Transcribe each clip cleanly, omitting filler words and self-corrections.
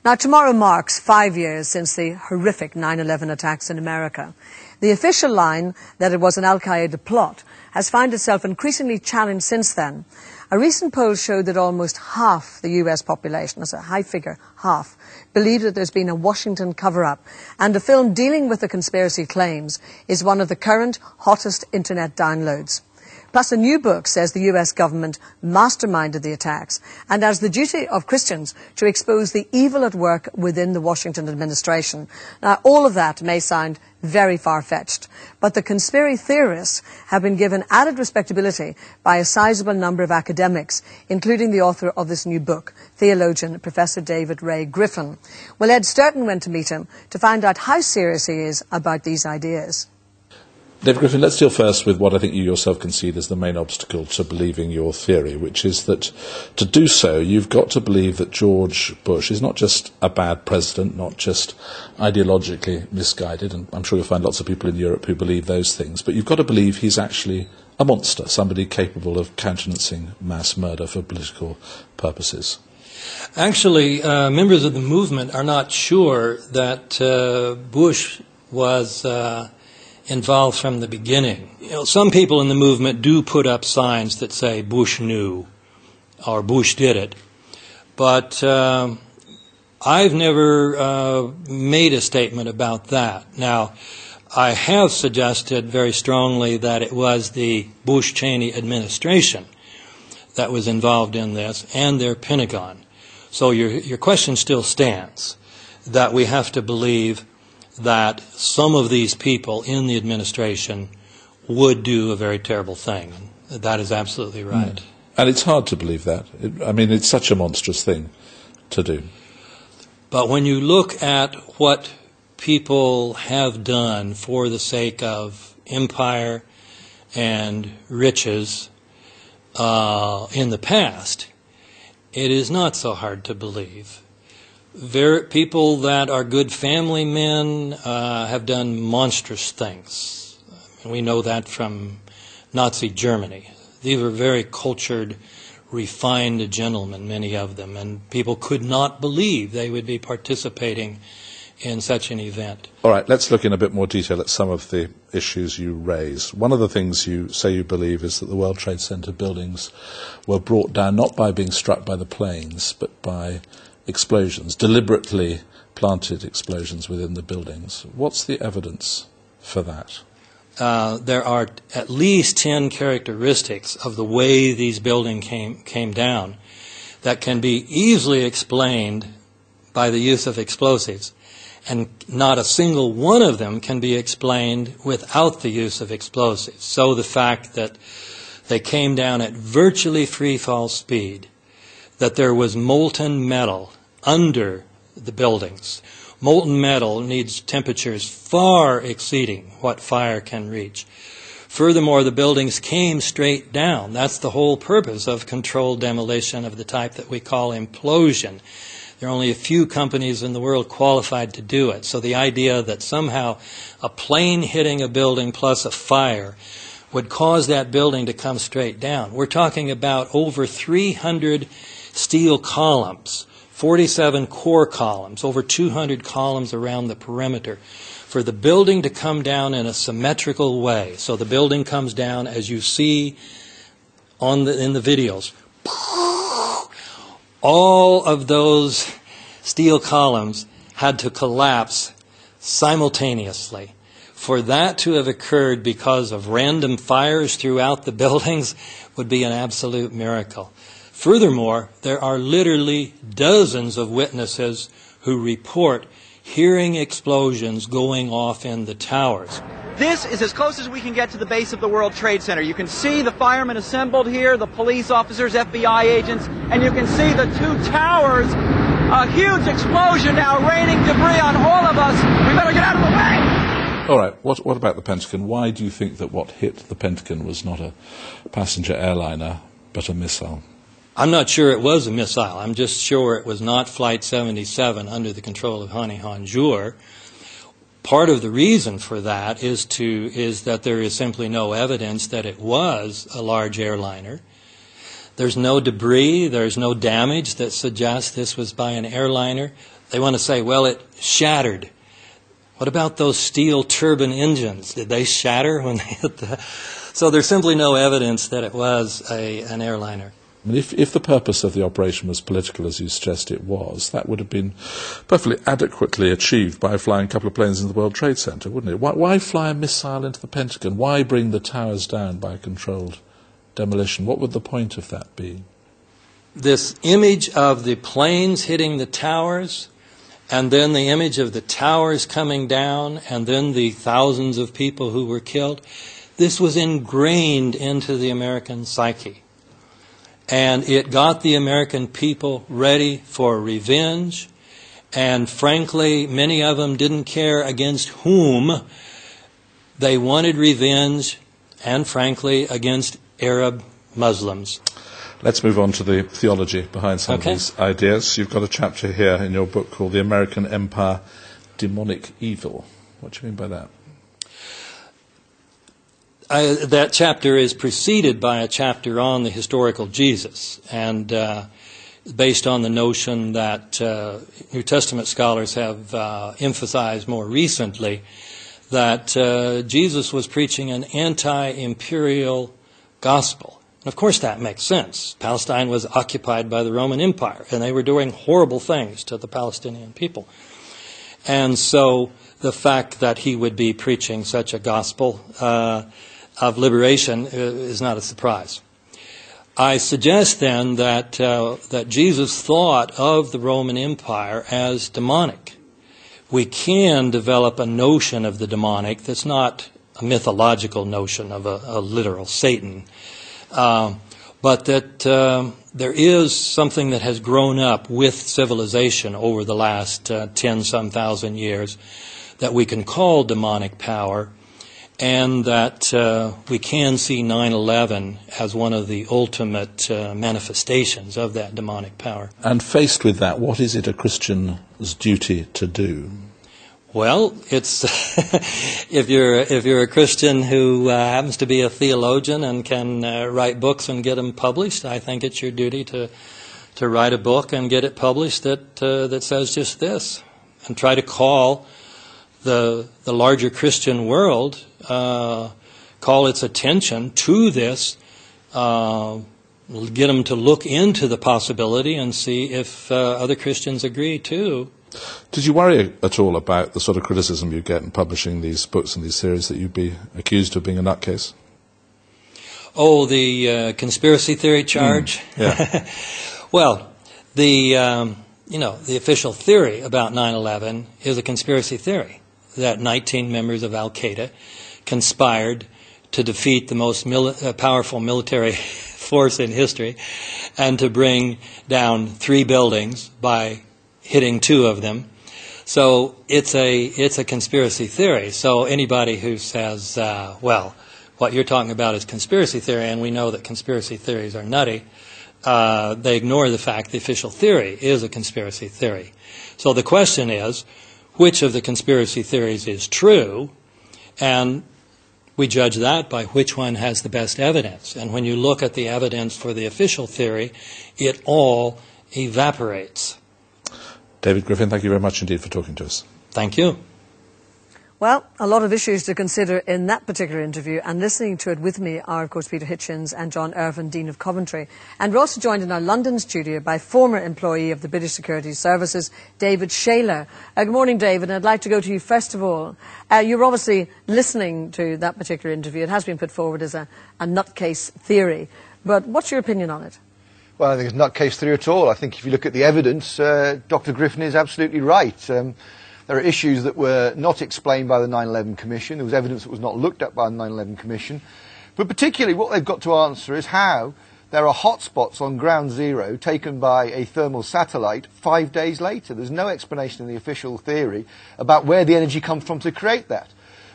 Now, tomorrow marks 5 years since the horrific 9/11 attacks in America. The official line that it was an al-Qaeda plot has found itself increasingly challenged since then. A recent poll showed that almost half the US population, that's a high figure, half, believe that there's been a Washington cover-up, and a film dealing with the conspiracy claims is one of the current hottest internet downloads. Plus, a new book says the US government masterminded the attacks and has the duty of Christians to expose the evil at work within the Washington administration. Now, all of that may sound very far-fetched, but the conspiracy theorists have been given added respectability by a sizable number of academics, including the author of this new book, theologian Professor David Ray Griffen. Well, Ed Sturton went to meet him to find out how serious he is about these ideas. David Griffin, let's deal first with what I think you yourself concede is the main obstacle to believing your theory, which is that to do so, you've got to believe that George Bush is not just a bad president, not just ideologically misguided, and I'm sure you'll find lots of people in Europe who believe those things, but you've got to believe he's actually a monster, somebody capable of countenancing mass murder for political purposes. Actually, members of the movement are not sure that Bush was involved from the beginning. Some people in the movement do put up signs that say Bush knew or Bush did it, but I've never made a statement about that. Now, I have suggested very strongly that it was the Bush-Cheney administration that was involved in this and their Pentagon. So your question still stands, that we have to believe that some of these people in the administration would do a very terrible thing. That is absolutely right. And it's hard to believe that. It's such a monstrous thing to do. But when you look at what people have done for the sake of empire and riches in the past, it is not so hard to believe. People that are good family men have done monstrous things. We know that from Nazi Germany. These were very cultured, refined gentlemen, many of them, and people could not believe they would be participating in such an event. All right, let's look in a bit more detail at some of the issues you raise. One of the things you say you believe is that the World Trade Center buildings were brought down not by being struck by the planes, but by explosions, deliberately planted explosions within the buildings. What's the evidence for that? There are at least 10 characteristics of the way these buildings came down that can be easily explained by the use of explosives, and not a single one of them can be explained without the use of explosives. So the fact that they came down at virtually free fall speed, that there was molten metal under the buildings. Molten metal needs temperatures far exceeding what fire can reach. Furthermore, the buildings came straight down. That's the whole purpose of controlled demolition of the type that we call implosion. There are only a few companies in the world qualified to do it. So the idea that somehow a plane hitting a building plus a fire would cause that building to come straight down. We're talking about over 300 steel columns, 47 core columns, over 200 columns around the perimeter, for the building to come down in a symmetrical way. So the building comes down as you see in the videos. All of those steel columns had to collapse simultaneously. For that to have occurred because of random fires throughout the buildings would be an absolute miracle. Furthermore, there are literally dozens of witnesses who report hearing explosions going off in the towers. This is as close as we can get to the base of the World Trade Center. You can see the firemen assembled here, the police officers, FBI agents, and you can see the two towers. A huge explosion now raining debris on all of us. We better get out of the way! All right, what about the Pentagon? Why do you think that what hit the Pentagon was not a passenger airliner, but a missile? I'm not sure it was a missile. I'm just sure it was not Flight 77 under the control of Hani Hanjour. Part of the reason for that is that there is simply no evidence that it was a large airliner. There's no debris, there's no damage that suggests this was by an airliner. They want to say, well, it shattered. What about those steel turbine engines? Did they shatter when they hit the... So there's simply no evidence that it was an airliner. If the purpose of the operation was political, as you suggest it was, that would have been perfectly adequately achieved by flying a couple of planes into the World Trade Center, wouldn't it? Why fly a missile into the Pentagon? Why bring the towers down by controlled demolition? What would the point of that be? This image of the planes hitting the towers, and then the image of the towers coming down, and then the thousands of people who were killed, this was ingrained into the American psyche. And it got the American people ready for revenge. And frankly, many of them didn't care against whom. They wanted revenge, and frankly, against Arab Muslims. Let's move on to the theology behind some of these ideas. You've got a chapter here in your book called The American Empire, Demonic Evil. What do you mean by that? That chapter is preceded by a chapter on the historical Jesus, and based on the notion that New Testament scholars have emphasized more recently, that Jesus was preaching an anti-imperial gospel. And of course that makes sense. Palestine was occupied by the Roman Empire, and they were doing horrible things to the Palestinian people. And so the fact that he would be preaching such a gospel of liberation is not a surprise. I suggest then that that Jesus thought of the Roman Empire as demonic. We can develop a notion of the demonic that's not a mythological notion of a literal Satan, but that there is something that has grown up with civilization over the last 10-some thousand years that we can call demonic power, and that we can see 9/11 as one of the ultimate manifestations of that demonic power. And faced with that, what is it a Christian's duty to do? Well, it's if you're a Christian who happens to be a theologian and can write books and get them published, I think it's your duty to write a book and get it published that says just this, and try to call the larger Christian world, call its attention to this, get them to look into the possibility and see if other Christians agree too. Did you worry at all about the sort of criticism you get in publishing these books and these series, that you'd be accused of being a nutcase? Oh, the conspiracy theory charge? Yeah. Well, the official theory about 9/11 is a conspiracy theory, that 19 members of Al-Qaeda conspired to defeat the most powerful military force in history and to bring down 3 buildings by hitting 2 of them. So it's a conspiracy theory. So anybody who says, well, what you're talking about is conspiracy theory, and we know that conspiracy theories are nutty, they ignore the fact the official theory is a conspiracy theory. So the question is, which of the conspiracy theories is true? And we judge that by which one has the best evidence. And when you look at the evidence for the official theory, it all evaporates. David Griffin, thank you very much indeed for talking to us. Thank you. Well, a lot of issues to consider in that particular interview, and listening to it with me are, of course, Peter Hitchens and John Irvin, Dean of Coventry. And we're also joined in our London studio by former employee of the British Security Services, David Shayler. Good morning, David, and I'd like to go to you first of all. You're obviously listening to that particular interview. It has been put forward as a nutcase theory, but what's your opinion on it? Well, I think it's not case theory at all. I think if you look at the evidence, Dr. Griffin is absolutely right. There are issues that were not explained by the 9/11 Commission. There was evidence that was not looked at by the 9/11 Commission. But particularly what they've got to answer is how there are hotspots on ground zero taken by a thermal satellite 5 days later. There's no explanation in the official theory about where the energy comes from to create that.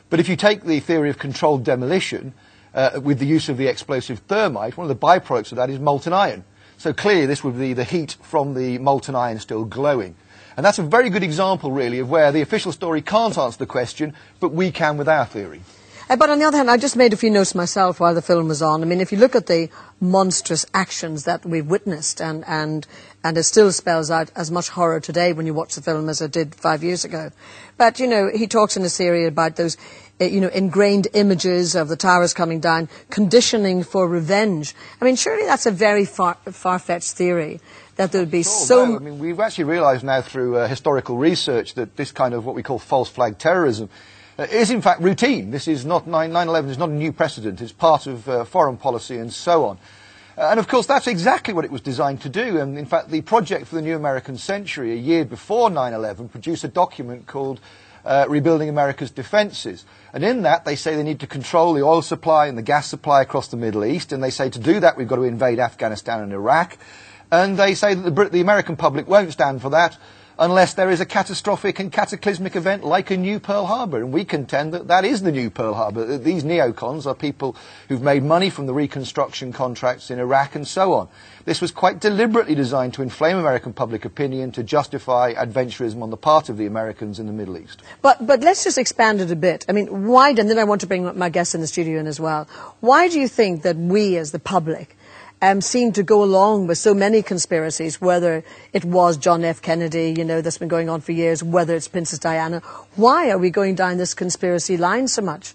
But if you take the theory of controlled demolition with the use of the explosive thermite, one of the byproducts of that is molten iron. So clearly this would be the heat from the molten iron still glowing. And that's a very good example, really, of where the official story can't answer the question, but we can with our theory. But on the other hand, I just made a few notes myself while the film was on. I mean, if you look at the monstrous actions that we've witnessed, and it still spells out as much horror today when you watch the film as it did 5 years ago. But, you know, he talks in the series about those, ingrained images of the towers coming down, conditioning for revenge. I mean, surely that's a very far-fetched theory, that there would be No, I mean, we've actually realised now through historical research that this kind of what we call false flag terrorism is in fact routine. This is not 9/11 is not a new precedent. It's part of foreign policy and so on. And of course, that's exactly what it was designed to do. And in fact, the Project for the New American Century, a year before 9/11, produced a document called Rebuilding America's Defences. And in that, they say they need to control the oil supply and the gas supply across the Middle East. And they say to do that, we've got to invade Afghanistan and Iraq. And they say that the American public won't stand for that unless there is a catastrophic and cataclysmic event like a new Pearl Harbor. And we contend that that is the new Pearl Harbor. These neocons are people who've made money from the reconstruction contracts in Iraq and so on. This was quite deliberately designed to inflame American public opinion, to justify adventurism on the part of the Americans in the Middle East. But let's just expand it a bit. I mean, why, and then I want to bring my guests in the studio in as well, why do you think that we as the public seem to go along with so many conspiracies, whether it was John F. Kennedy, that's been going on for years, whether it's Princess Diana? Why are we going down this conspiracy line so much?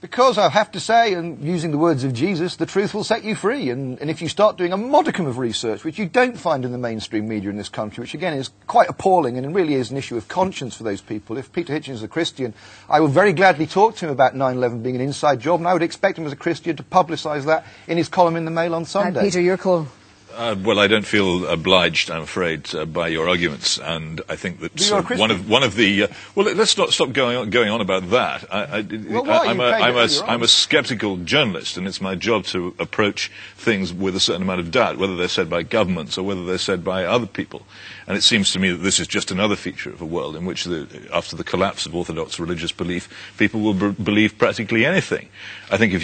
Because I have to say, and using the words of Jesus, the truth will set you free. And if you start doing a modicum of research, which you don't find in the mainstream media in this country, which again is quite appalling and really is an issue of conscience for those people. If Peter Hitchens is a Christian, I would very gladly talk to him about 9/11 being an inside job, and I would expect him as a Christian to publicise that in his column in the Mail on Sunday. Peter, your call. Well, I don't feel obliged, I'm afraid, by your arguments, and I think that one of the well, let's not stop going on about that. I'm a sceptical journalist, and it's my job to approach things with a certain amount of doubt, whether they're said by governments or whether they're said by other people. And it seems to me that this is just another feature of a world in which, after the collapse of orthodox religious belief, people will believe practically anything. I think if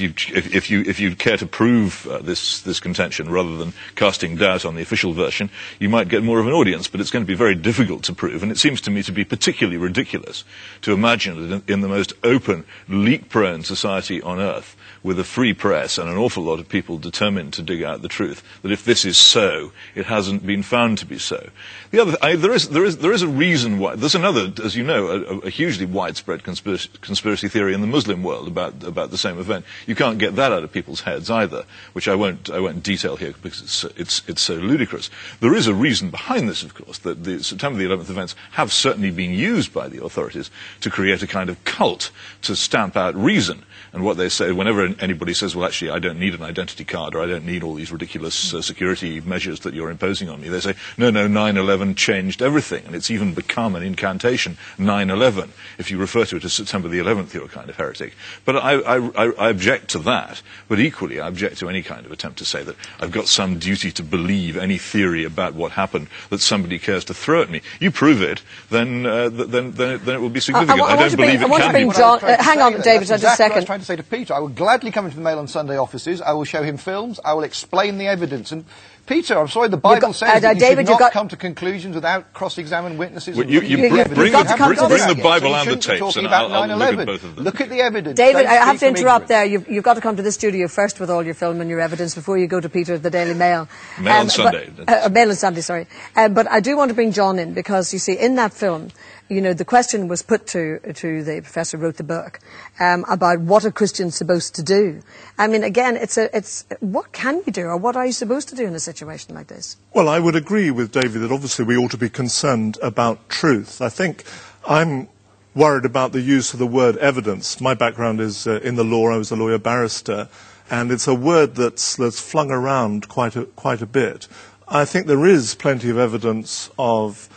you care to prove this contention rather than casting doubt on the official version, you might get more of an audience, but it's going to be very difficult to prove. And it seems to me to be particularly ridiculous to imagine that in the most open, leak-prone society on earth, with a free press and an awful lot of people determined to dig out the truth, that if this is so, it hasn't been found to be so. There is a reason why. There's another, as you know, a hugely widespread conspiracy theory in the Muslim world about the same event. You can't get that out of people's heads either, which I won't detail here because it's so ludicrous. There is a reason behind this, of course, that the September the 11th events have certainly been used by the authorities to create a kind of cult to stamp out reason. And what they say, whenever anybody says, well, actually, I don't need an identity card, or I don't need all these ridiculous security measures that you're imposing on me, they say, no, 9/11 changed everything, and it's even become an incantation, 9/11. If you refer to it as September the 11th, you're a kind of heretic. But I object to that, but equally I object to any kind of attempt to say that I've got some duty to believe any theory about what happened that somebody cares to throw at me. You prove it, then it will be significant. I don't believe it can be. Hang on, David, just a second. To say to Peter, I will gladly come into the Mail on Sunday offices, I will show him films, I will explain the evidence. And Peter, I'm sorry, the Bible says that you should not come to conclusions without cross-examine witnesses. Well, you bring the Bible and the tapes, and I'll look at both of them. Look at the evidence. David, I have to interrupt there. You've got to come to the studio first with all your film and your evidence before you go to Peter at the Daily Mail. Mail on Sunday. Mail on Sunday, sorry. But I do want to bring John in because, you see, in that film, the question was put to the professor who wrote the book about what a Christian supposed to do. I mean, again, it's what can you do, or what are you supposed to do in a situation like this? Well, I would agree with David that obviously we ought to be concerned about truth. I think I'm worried about the use of the word evidence. My background is in the law. I was a lawyer barrister, and it's a word that's flung around quite a bit. I think there is plenty of evidence of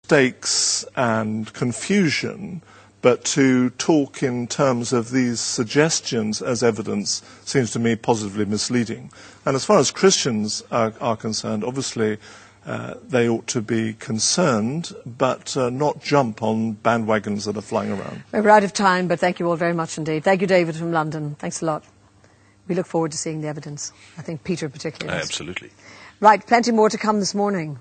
mistakes and confusion, but to talk in terms of these suggestions as evidence seems to me positively misleading. And as far as Christians are concerned, obviously they ought to be concerned, but not jump on bandwagons that are flying around. We're out of time, but thank you all very much indeed. Thank you, David, from London. Thanks a lot. We look forward to seeing the evidence. I think Peter particularly. Absolutely. Right, plenty more to come this morning.